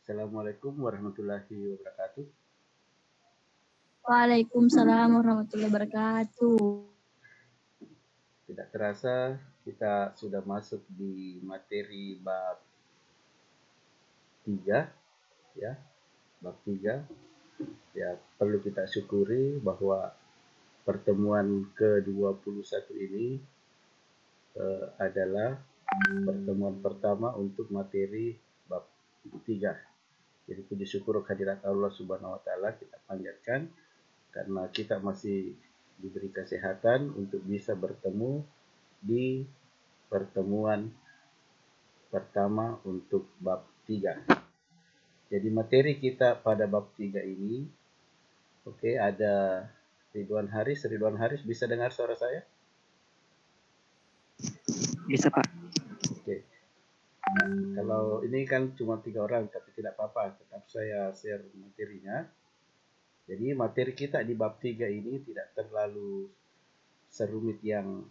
Assalamualaikum warahmatullahi wabarakatuh. Waalaikumsalam warahmatullahi wabarakatuh. Tidak terasa kita sudah masuk di materi bab 3 ya, bab 3. Ya, perlu kita syukuri bahwa pertemuan ke-21 ini adalah pertemuan pertama untuk materi bab 3. Jadi puji syukur kehadirat Allah Subhanahu wa taala kita panjatkan karena kita masih diberi kesehatan untuk bisa bertemu di pertemuan pertama untuk bab 3. Jadi materi kita pada bab 3 ini, ada Ridwan Haris. Ridwan Haris bisa dengar suara saya? Bisa, Pak. Oke. Nah, kalau ini kan cuma 3 orang, tapi tidak apa-apa, tetap saya share materinya. Jadi materi kita di bab 3 ini tidak terlalu serumit yang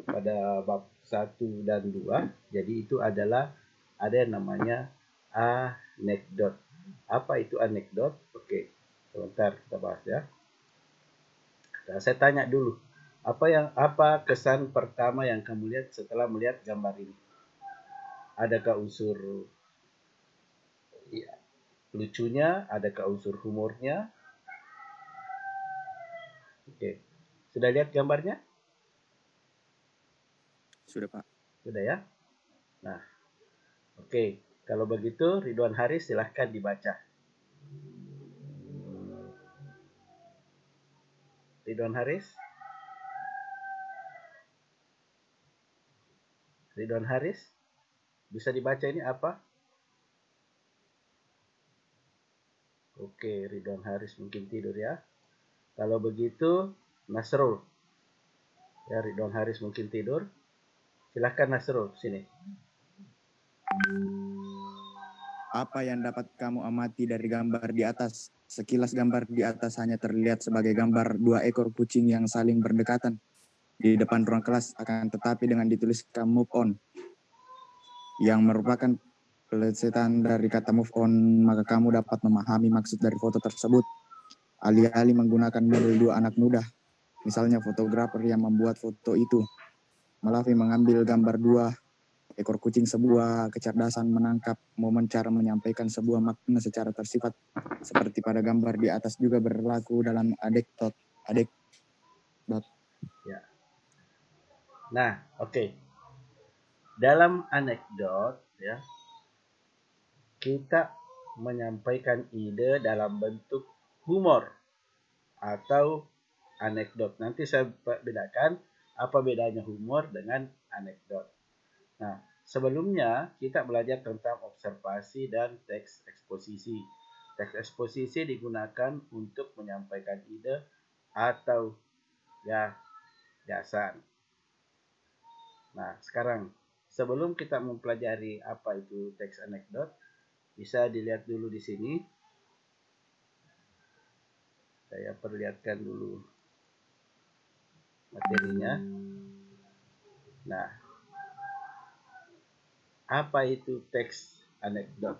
pada bab 1 dan 2. Jadi itu adalah ada yang namanya anekdot. Apa itu anekdot? Oke, sebentar kita bahas ya. Nah, saya tanya dulu, apa kesan pertama yang kamu lihat setelah melihat gambar ini? Adakah unsur ya, lucunya? Adakah unsur humornya? Oke, sudah lihat gambarnya? Sudah, Pak. Sudah ya? Nah, oke. Kalau begitu, Ridwan Haris silahkan dibaca. Ridwan Haris? Ridwan Haris? Bisa dibaca ini apa? Oke, Ridwan Haris mungkin tidur ya. Kalau begitu, Nasrul. Ya, Ridwan Haris mungkin tidur. Silahkan Nasrul, sini. Apa yang dapat kamu amati dari gambar di atas? Sekilas gambar di atas hanya terlihat sebagai gambar 2 ekor kucing yang saling berdekatan di depan ruang kelas, akan tetapi dengan dituliskan move on, yang merupakan plesetan dari kata move on, maka kamu dapat memahami maksud dari foto tersebut. Alih-alih menggunakan model 2 anak muda, misalnya fotografer yang membuat foto itu, Malafi mengambil gambar 2 ekor kucing, sebuah kecerdasan menangkap momen cara menyampaikan sebuah makna secara tersifat, seperti pada gambar di atas juga berlaku dalam anekdot. Ya. Nah, oke. Dalam anekdot ya, kita menyampaikan ide dalam bentuk humor atau anekdot. Nanti saya bedakan apa bedanya humor dengan anekdot. Nah, sebelumnya kita belajar tentang observasi dan teks eksposisi. Teks eksposisi digunakan untuk menyampaikan ide atau ya gagasan. Nah, sekarang sebelum kita mempelajari apa itu teks anekdot, bisa dilihat dulu di sini. Saya perlihatkan dulu materinya. Nah, apa itu teks anekdot?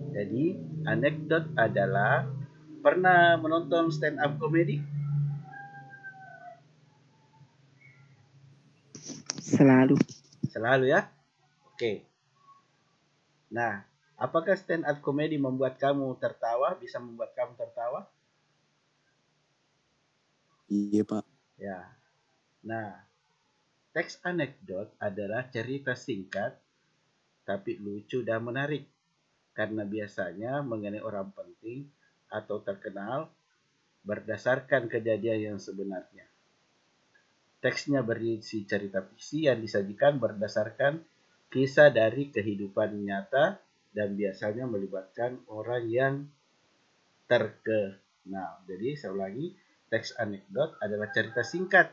Jadi, anekdot adalah, pernah menonton stand up comedy? Selalu ya? Oke. Nah, apakah stand up comedy membuat kamu tertawa? Bisa membuat kamu tertawa? Iya, Pak. Ya. Nah, teks anekdot adalah cerita singkat tapi lucu dan menarik karena biasanya mengenai orang penting atau terkenal berdasarkan kejadian yang sebenarnya. Teksnya berisi cerita fiksi yang disajikan berdasarkan kisah dari kehidupan nyata dan biasanya melibatkan orang yang terkenal. Jadi saya ulangi, teks anekdot adalah cerita singkat,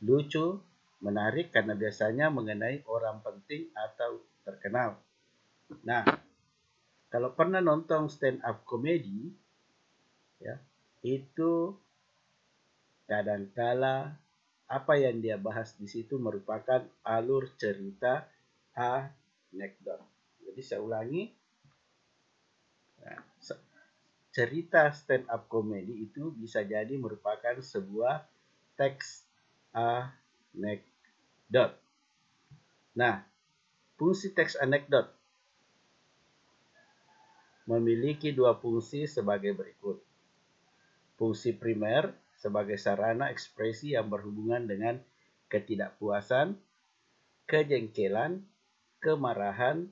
lucu, menarik karena biasanya mengenai orang penting atau terkenal. Nah, kalau pernah nonton stand up comedy, ya, itu kadangkala apa yang dia bahas di situ merupakan alur cerita anekdot. Jadi saya ulangi, nah, cerita stand up comedy itu bisa jadi merupakan sebuah teks anekdot. Nah, fungsi teks anekdot memiliki dua fungsi sebagai berikut. Fungsi primer sebagai sarana ekspresi yang berhubungan dengan ketidakpuasan, kejengkelan, kemarahan,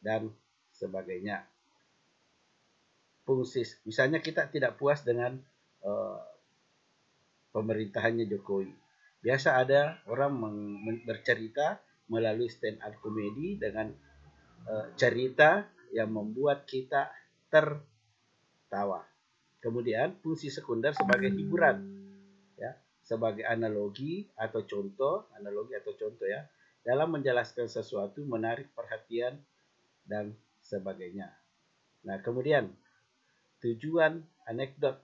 dan sebagainya. Fungsi, misalnya kita tidak puas dengan pemerintahannya Jokowi. Biasa ada orang bercerita melalui stand up comedy dengan cerita yang membuat kita tertawa. Kemudian fungsi sekunder sebagai hiburan, ya, sebagai analogi atau contoh ya, dalam menjelaskan sesuatu, menarik perhatian dan sebagainya. Nah, kemudian tujuan anekdot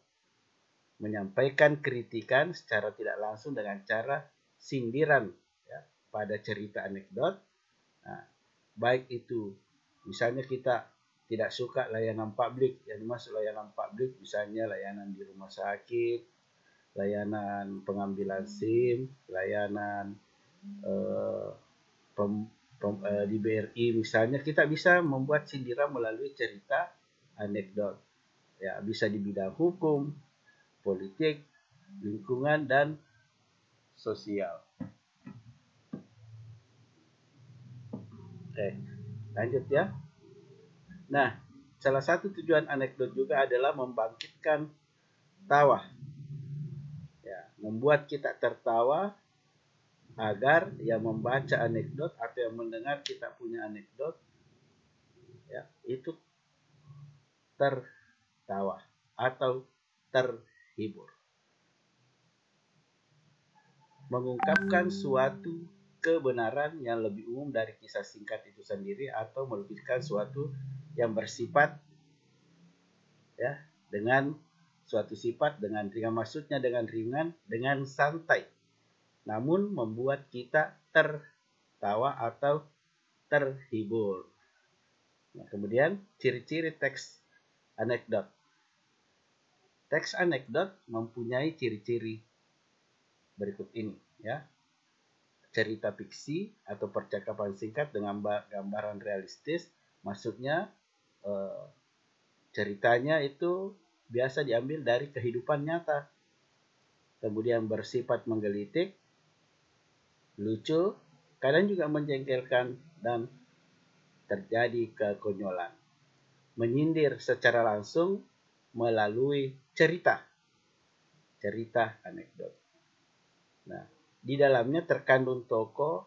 menyampaikan kritikan secara tidak langsung dengan cara sindiran, ya, pada cerita anekdot. Nah, baik itu misalnya kita tidak suka layanan publik, yang dimaksud layanan publik misalnya layanan di rumah sakit, layanan pengambilan SIM, layanan di BRI misalnya, kita bisa membuat sindiran melalui cerita anekdot. Ya, bisa di bidang hukum, politik, lingkungan, dan sosial. Oke, lanjut ya. Nah, salah satu tujuan anekdot juga adalah membangkitkan tawa. Ya, membuat kita tertawa agar yang membaca anekdot atau yang mendengar kita punya anekdot, ya, itu tertawa atau terhibur. Mengungkapkan suatu kebenaran yang lebih umum dari kisah singkat itu sendiri, atau melukiskan suatu yang bersifat, ya, dengan suatu sifat dengan ringan, maksudnya dengan ringan, dengan santai, namun membuat kita tertawa atau terhibur. Nah, kemudian ciri-ciri teks anekdot. Teks anekdot mempunyai ciri-ciri berikut ini, ya. Cerita fiksi atau percakapan singkat dengan gambaran realistis, maksudnya ceritanya itu biasa diambil dari kehidupan nyata. Kemudian bersifat menggelitik, lucu, kadang juga menjengkelkan, dan terjadi kekonyolan. Menyindir secara langsung melalui cerita anekdot. Nah, di dalamnya terkandung tokoh,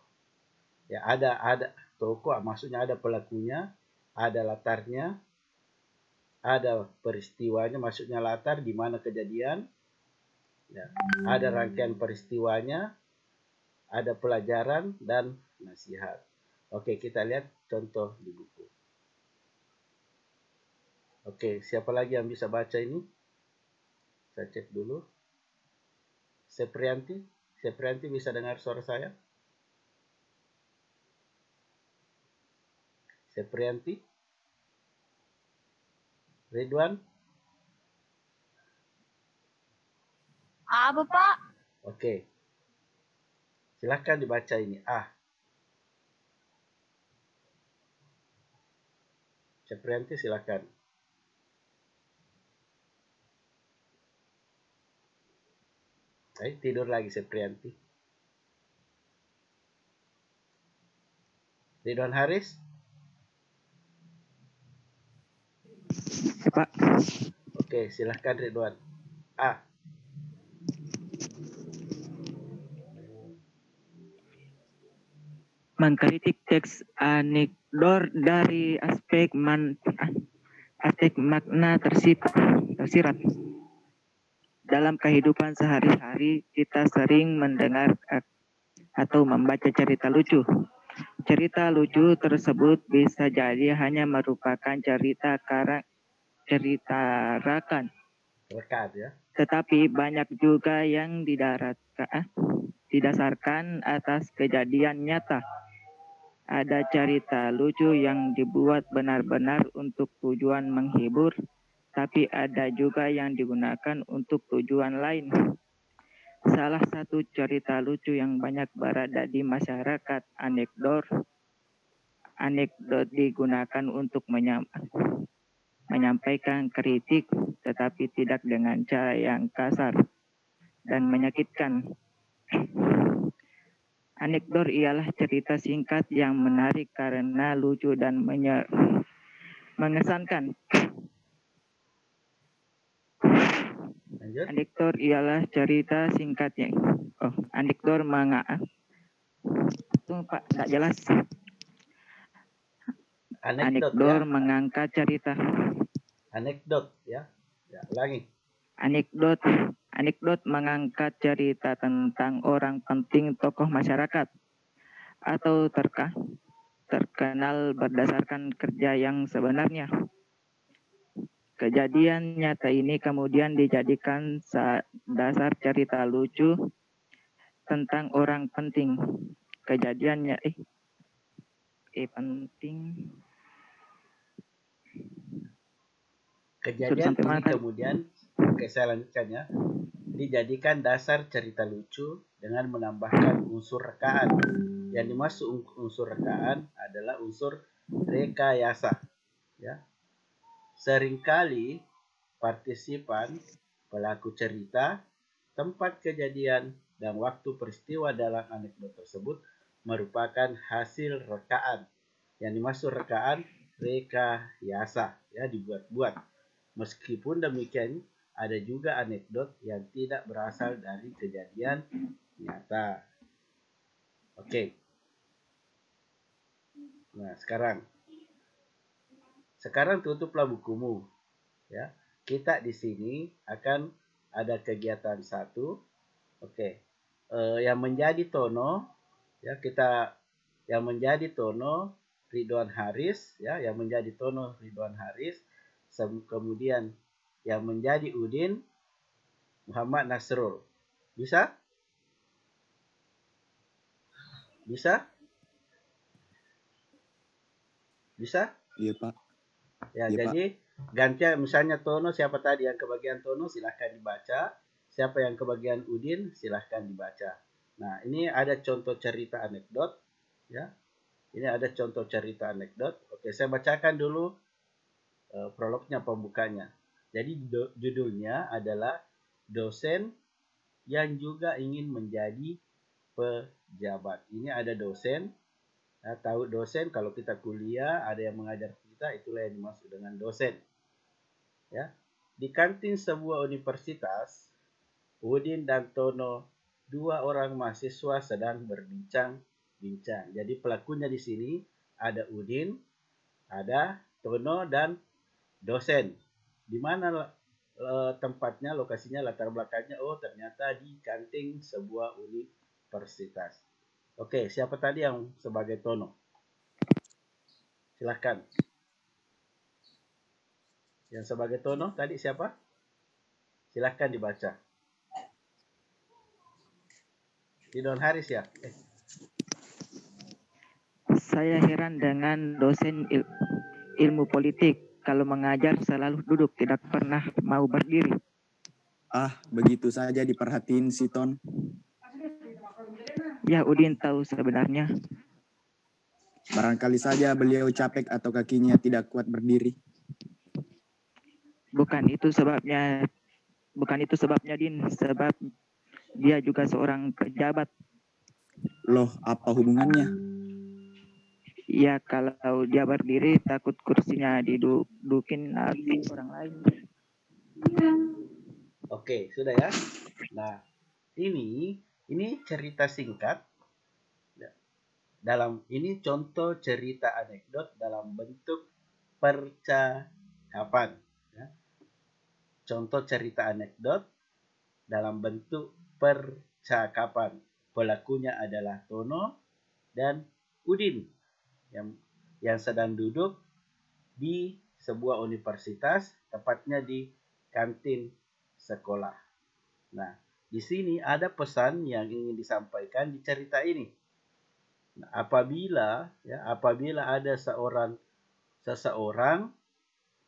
ya, ada tokoh, maksudnya ada pelakunya, ada latarnya, ada peristiwanya, maksudnya latar di mana kejadian, ya, ada rangkaian peristiwanya, ada pelajaran dan nasihat. Oke, kita lihat contoh di buku. Oke, siapa lagi yang bisa baca ini? Saya cek dulu. Seprianti bisa dengar suara saya? Seprianti? Ridwan? Apa, Pak? Oke. Silahkan dibaca ini. Seprianti, silahkan. Tidur lagi Seprianti. Ridwan Haris? Ya, Pak. Oke, silahkan Ridwan. Mengkritik teks anekdot dari aspek makna tersirat. Dalam kehidupan sehari-hari, kita sering mendengar atau membaca cerita lucu. Cerita lucu tersebut bisa jadi hanya merupakan cerita rakan. Rekat, ya. Tetapi banyak juga yang didasarkan atas kejadian nyata. Ada cerita lucu yang dibuat benar-benar untuk tujuan menghibur, tapi ada juga yang digunakan untuk tujuan lain. Salah satu cerita lucu yang banyak berada di masyarakat, anekdot digunakan untuk menyampaikan kritik, tetapi tidak dengan cara yang kasar dan menyakitkan. Anekdot ialah cerita singkat yang menarik karena lucu dan mengesankan. Lanjut. Anekdot ialah cerita singkat yang anekdot Pak, tidak jelas. Anekdot Anekdot ya. mengangkat cerita. Anekdot ya. Ya, ulangi. Anekdot mengangkat cerita tentang orang penting tokoh masyarakat atau terkenal berdasarkan kerja yang sebenarnya. Kejadian nyata ini kemudian dijadikan dasar cerita lucu tentang orang penting. Kejadiannya penting. Kejadian ini kemudian, oke saya lanjutkan ya, dijadikan dasar cerita lucu dengan menambahkan unsur rekaan. Yang dimaksud unsur rekaan adalah unsur rekayasa. Ya. Seringkali partisipan, pelaku cerita, tempat kejadian, dan waktu peristiwa dalam anekdot tersebut merupakan hasil rekaan. Yang dimaksud rekaan, rekayasa, ya, dibuat-buat. Meskipun demikian, ada juga anekdot yang tidak berasal dari kejadian nyata. Oke. Nah, sekarang tutuplah bukumu. Ya, kita di sini akan ada kegiatan 1. Oke. Yang menjadi tono, ya yang menjadi tono Ridwan Haris, ya, yang menjadi tono Ridwan Haris. Kemudian yang menjadi Udin Muhammad Nasrul. Bisa? Bisa? Bisa? Iya, Pak. Ya, iya, jadi gantian misalnya Tono, siapa tadi yang kebagian Tono silahkan dibaca. Siapa yang kebagian Udin silahkan dibaca. Nah, ini ada contoh cerita anekdot, ya. Ini ada contoh cerita anekdot. Oke, saya bacakan dulu prolognya, pembukanya. Jadi judulnya adalah dosen yang juga ingin menjadi pejabat. Ini ada dosen. Ya, tahu dosen kalau kita kuliah ada yang mengajar kita, itulah yang dimaksud dengan dosen. Ya, di kantin sebuah universitas, Udin dan Tono, 2 orang mahasiswa sedang berbincang-bincang. Jadi pelakunya di sini ada Udin, ada Tono, dan dosen. Di mana tempatnya, lokasinya, latar belakangnya? Oh, ternyata di kantin sebuah universitas. Oke, siapa tadi yang sebagai Tono? Silahkan. Yang sebagai Tono tadi siapa? Silahkan dibaca. Ridwan Haris ya? Saya heran dengan dosen ilmu politik. Kalau mengajar selalu duduk, tidak pernah mau berdiri. Begitu saja diperhatiin si Ton. Ya, Udin tahu sebenarnya. Barangkali saja beliau capek atau kakinya tidak kuat berdiri. Bukan itu sebabnya, Din. Sebab dia juga seorang pejabat. Loh, apa hubungannya? Ya, kalau dia berdiri takut kursinya didudukin orang lain. Oke, sudah ya. Nah, ini cerita singkat. Ini contoh cerita anekdot dalam bentuk percakapan. Ya. Contoh cerita anekdot dalam bentuk percakapan. Pelakunya adalah Tono dan Udin yang sedang duduk di sebuah universitas, tepatnya di kantin sekolah. Nah, di sini ada pesan yang ingin disampaikan di cerita ini. Nah, apabila ada seseorang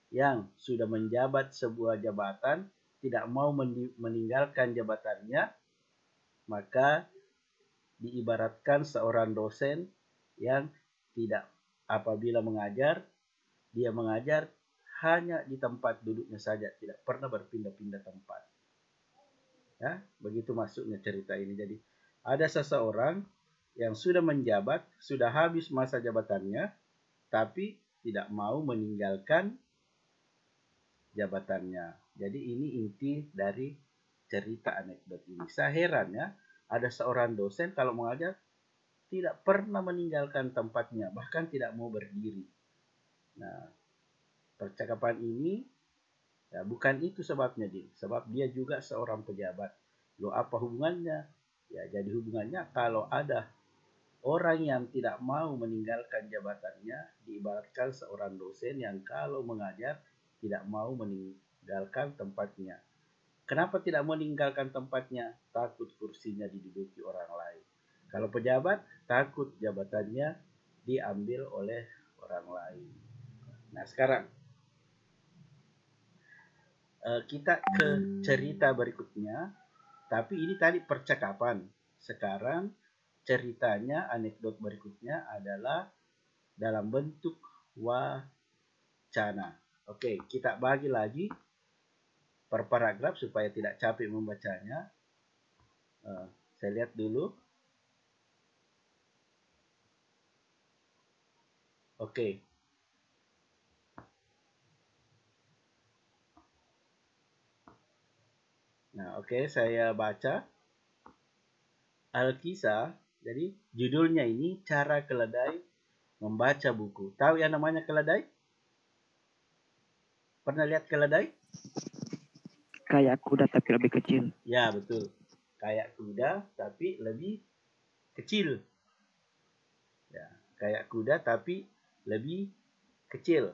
yang sudah menjabat sebuah jabatan tidak mau meninggalkan jabatannya, maka diibaratkan seorang dosen yang tidak, apabila mengajar, dia mengajar hanya di tempat duduknya saja, tidak pernah berpindah-pindah tempat. Ya, begitu maksudnya cerita ini. Jadi ada seseorang yang sudah menjabat, sudah habis masa jabatannya, tapi tidak mau meninggalkan jabatannya. Jadi ini inti dari cerita anekdot ini. Saya heran ya, ada seorang dosen kalau mengajar tidak pernah meninggalkan tempatnya, bahkan tidak mau berdiri. Nah, percakapan ini ya, bukan itu sebabnya, sebab dia juga seorang pejabat. Loh, apa hubungannya? Ya, jadi hubungannya kalau ada orang yang tidak mau meninggalkan jabatannya, diibaratkan seorang dosen yang kalau mengajar tidak mau meninggalkan tempatnya. Kenapa tidak meninggalkan tempatnya? Takut kursinya diduduki orang lain. Kalau pejabat, takut jabatannya diambil oleh orang lain. Nah, sekarang kita ke cerita berikutnya. Tapi ini tadi percakapan. Sekarang ceritanya, anekdot berikutnya adalah dalam bentuk wacana. Oke, kita bagi lagi per paragraf supaya tidak capek membacanya. Saya lihat dulu. Oke. Nah, oke, saya baca. Alkisah, jadi judulnya ini cara keledai membaca buku. Tahu yang namanya keledai? Pernah lihat keledai? Kayak kuda tapi lebih kecil. Ya, betul. Kayak kuda tapi lebih kecil. Ya, kayak kuda tapi lebih kecil.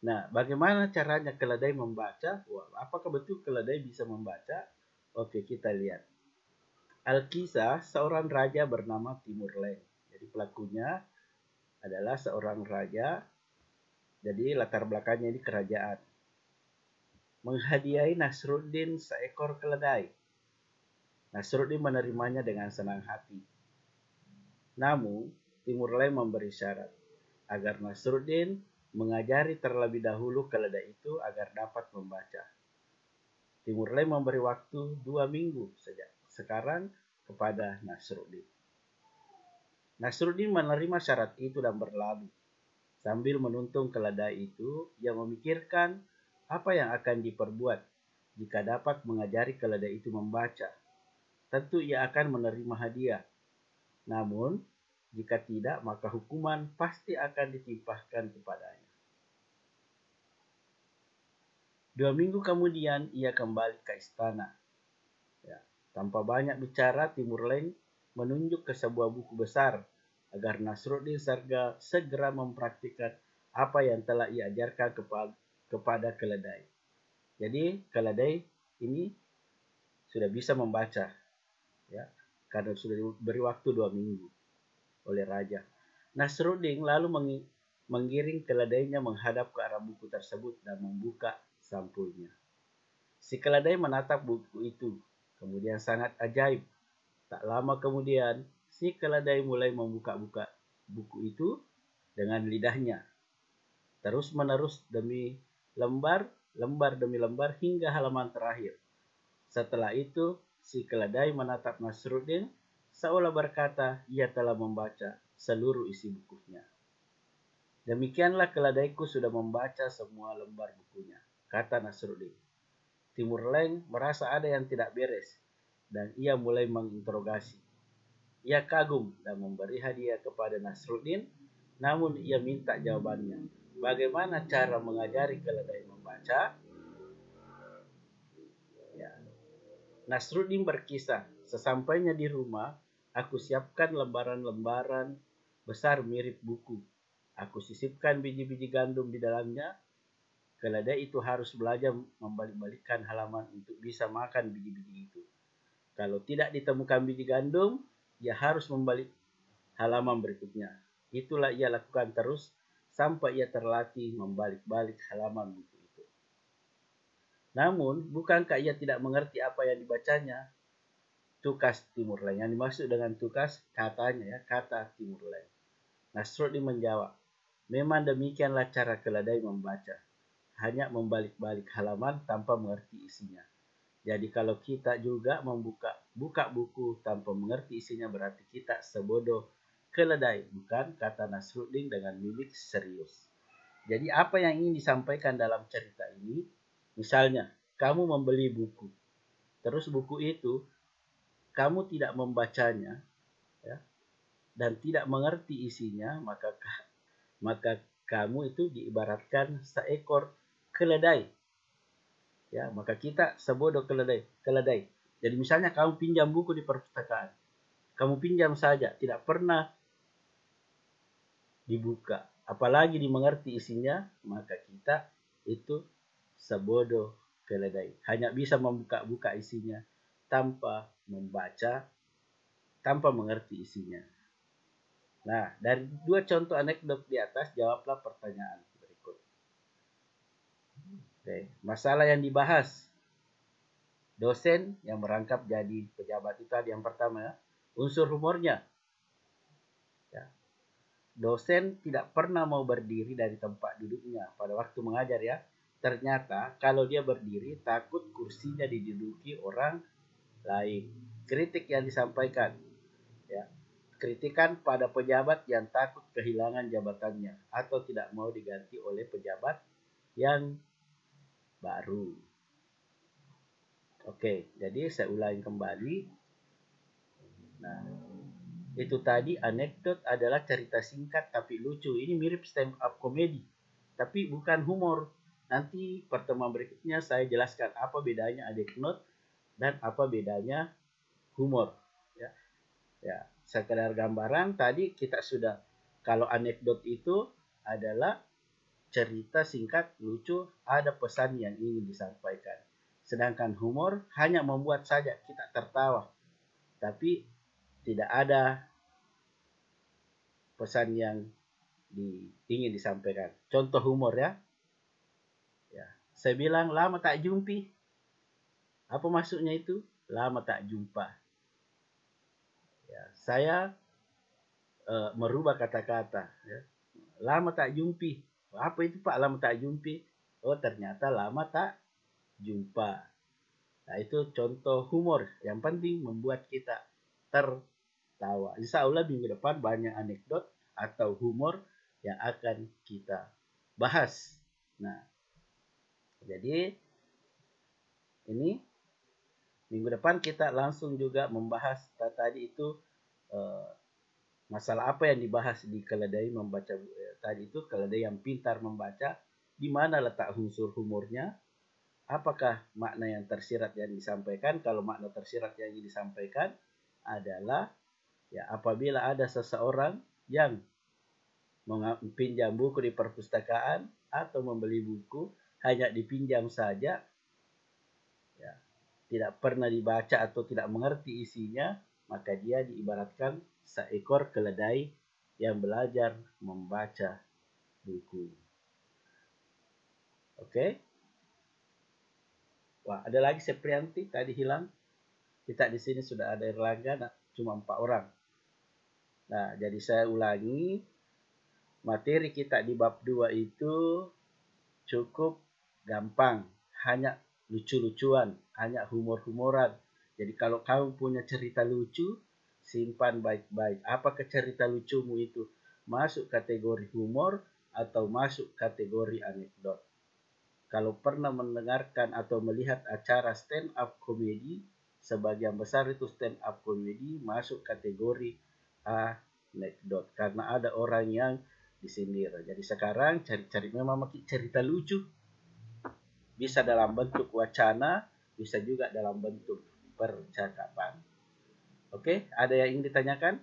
Nah, bagaimana caranya keledai membaca? Wah, apakah betul keledai bisa membaca? Oke, kita lihat. Alkisah, seorang raja bernama Timur Leng. Jadi pelakunya adalah seorang raja. Jadi latar belakangnya ini kerajaan. Menghadiahi Nasruddin seekor keledai. Nasruddin menerimanya dengan senang hati. Namun, Timur Leng memberi syarat agar Nasruddin mengajari terlebih dahulu keledai itu agar dapat membaca. Timur Leng memberi waktu 2 minggu sejak sekarang kepada Nasruddin. Nasruddin menerima syarat itu dan berlalu. Sambil menuntun keledai itu, ia memikirkan apa yang akan diperbuat jika dapat mengajari keledai itu membaca. Tentu ia akan menerima hadiah. Namun, jika tidak, maka hukuman pasti akan ditimpahkan kepadanya. 2 minggu kemudian, ia kembali ke istana. Ya, tanpa banyak bicara, Timur Leng menunjuk ke sebuah buku besar agar Nasruddin segera mempraktikkan apa yang telah ia ajarkan kepada keledai. Jadi, keledai ini sudah bisa membaca, ya, karena sudah diberi waktu 2 minggu oleh raja. Nasruddin lalu menggiring keledainya menghadap ke arah buku tersebut dan membuka sampulnya. Si keledai menatap buku itu, kemudian sangat ajaib. Tak lama kemudian, si keledai mulai membuka-buka buku itu dengan lidahnya. Terus-menerus demi lembar demi lembar hingga halaman terakhir. Setelah itu, si keledai menatap Nasruddin seolah berkata ia telah membaca seluruh isi bukunya. Demikianlah keledaiku sudah membaca semua lembar bukunya, kata Nasruddin. Timur Leng merasa ada yang tidak beres dan ia mulai menginterogasi. Ia kagum dan memberi hadiah kepada Nasruddin, namun ia minta jawabannya. Bagaimana cara mengajari keledai membaca? Ya. Nasruddin berkisah, sesampainya di rumah, aku siapkan lembaran-lembaran besar mirip buku. Aku sisipkan biji-biji gandum di dalamnya. Keledai itu harus belajar membalik-balikkan halaman untuk bisa makan biji-biji itu. Kalau tidak ditemukan biji gandum, ia harus halaman berikutnya. Itulah ia lakukan terus sampai ia terlatih membalik-balik halaman buku itu. Namun, bukankah ia tidak mengerti apa yang dibacanya? Tukas Timur Lain. Yang dimaksud dengan tukas katanya ya, kata Timur Lain. Nasruddin menjawab, memang demikianlah cara keledai membaca. Hanya membalik-balik halaman tanpa mengerti isinya. Jadi kalau kita juga buka buku tanpa mengerti isinya, berarti kita sebodoh keledai. Bukan, kata Nasruddin dengan mimik serius. Jadi apa yang ingin disampaikan dalam cerita ini? Misalnya, kamu membeli buku. Terus buku itu kamu tidak membacanya, ya, dan tidak mengerti isinya, maka kamu itu diibaratkan seekor keledai. Ya, maka kita sebodoh keledai. Jadi misalnya kamu pinjam buku di perpustakaan, kamu pinjam saja, tidak pernah dibuka, apalagi dimengerti isinya, maka kita itu sebodoh keledai. Hanya bisa membuka-buka isinya tanpa membaca, tanpa mengerti isinya. Nah, dari dua contoh anekdot di atas, jawablah pertanyaan berikut. Oke, masalah yang dibahas. Dosen yang merangkap jadi pejabat itu tadi yang pertama ya. Unsur humornya. Ya. Dosen tidak pernah mau berdiri dari tempat duduknya pada waktu mengajar ya. Ternyata kalau dia berdiri takut kursinya diduduki orang lain. Kritik yang disampaikan, ya, kritikan pada pejabat yang takut kehilangan jabatannya atau tidak mau diganti oleh pejabat yang baru. Oke, jadi saya ulangi kembali. Nah, itu tadi anekdot adalah cerita singkat tapi lucu. Ini mirip stand up comedy, tapi bukan humor. Nanti pertemuan berikutnya saya jelaskan apa bedanya anekdot dan apa bedanya humor. Ya, sekedar gambaran tadi kita sudah, kalau anekdot itu adalah cerita singkat lucu, ada pesan yang ingin disampaikan. Sedangkan humor hanya membuat saja kita tertawa, tapi tidak ada pesan yang ingin disampaikan. Contoh humor ya. Saya bilang lama tak jumpi. Apa maksudnya itu? Lama tak jumpa. Ya, saya merubah kata-kata. Ya. Lama tak jumpi. Apa itu Pak lama tak jumpi? Oh ternyata lama tak jumpa. Nah itu contoh humor. Yang penting membuat kita tertawa. Insya Allah minggu depan banyak anekdot atau humor yang akan kita bahas. Nah, jadi ini minggu depan kita langsung juga membahas tadi itu masalah apa yang dibahas di keledai membaca tadi itu, keledai yang pintar membaca, di mana letak unsur humornya, apakah makna yang tersirat yang disampaikan. Kalau makna tersirat yang disampaikan adalah ya apabila ada seseorang yang meminjam buku di perpustakaan atau membeli buku hanya dipinjam saja, ya, tidak pernah dibaca atau tidak mengerti isinya, maka dia diibaratkan seekor keledai yang belajar membaca buku. Oke? Wah, ada lagi Seprianti tadi hilang. Kita di sini sudah ada Erlangga, cuma 4 orang. Nah, jadi saya ulangi, materi kita di bab 2 itu cukup gampang, hanya lucu-lucuan, hanya humor-humoran. Jadi kalau kamu punya cerita lucu, simpan baik-baik. Apakah cerita lucumu itu masuk kategori humor atau masuk kategori anekdot? Kalau pernah mendengarkan atau melihat acara stand up comedy, sebagian besar itu stand up comedy masuk kategori anekdot karena ada orang yang disindir. Jadi sekarang cari-cari memang cerita lucu, bisa dalam bentuk wacana, bisa juga dalam bentuk percakapan. Oke, ada yang ingin ditanyakan?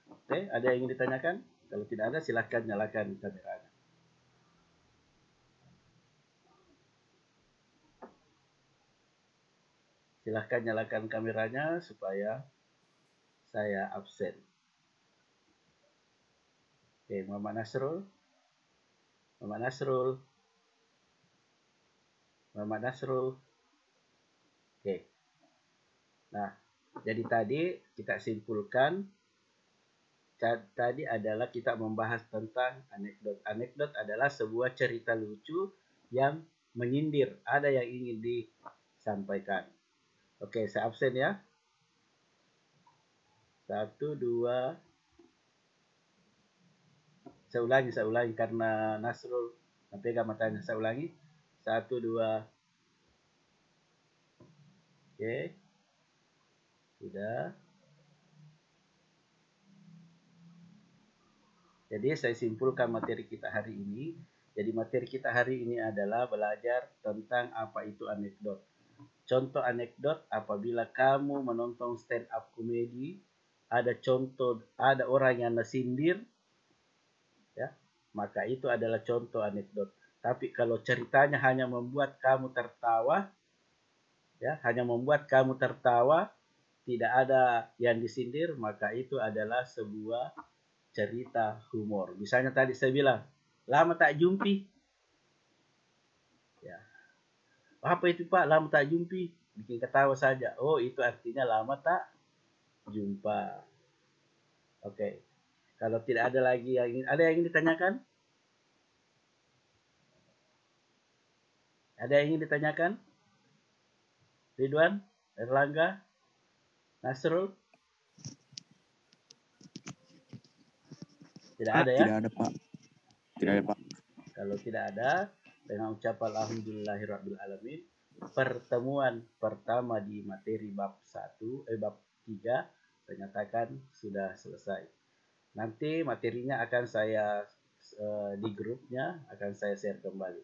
Oke, ada yang ingin ditanyakan? Kalau tidak ada, silahkan nyalakan kameranya. Silahkan nyalakan kameranya supaya saya absen. Oke, Muhammad Nasrul. Muhammad Nasrul. Muhammad Nasrul. Oke. Nah, jadi tadi kita simpulkan, tadi adalah kita membahas tentang anekdot. Anekdot adalah sebuah cerita lucu yang menyindir. Ada yang ingin disampaikan. Oke, saya absen ya. 1, 2. Saya ulangi karena Nasrul pegang matanya. Saya ulangi. 1, 2. Oke. Sudah. Jadi saya simpulkan materi kita hari ini. Jadi materi kita hari ini adalah belajar tentang apa itu anekdot. Contoh anekdot apabila kamu menonton stand up komedi, ada orang yang nasindir, ya, maka itu adalah contoh anekdot. Tapi kalau ceritanya hanya membuat kamu tertawa, ya, tidak ada yang disindir, maka itu adalah sebuah cerita humor. Misalnya tadi saya bilang, lama tak jumpi. Ya. Apa itu Pak? Lama tak jumpi. Bikin ketawa saja. Oh, itu artinya lama tak jumpa. Oke. Kalau tidak ada lagi ada yang ingin ditanyakan? Ada yang ingin ditanyakan? Ridwan, Erlangga, Nasrul? Tidak ada ya? Tidak ada, Pak. Tidak ada, Pak. Kalau tidak ada, dengan ucapan alhamdulillahirrabbilalamin, pertemuan pertama di materi bab 3 saya nyatakan sudah selesai. Nanti materinya akan saya di grupnya akan saya share kembali.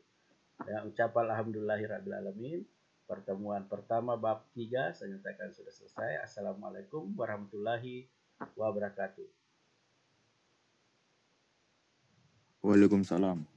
Dengan ucapan alhamdulillahirrabbilalamin, pertemuan pertama bab 3 saya nyatakan sudah selesai. Assalamualaikum warahmatullahi wabarakatuh. Waalaikumsalam.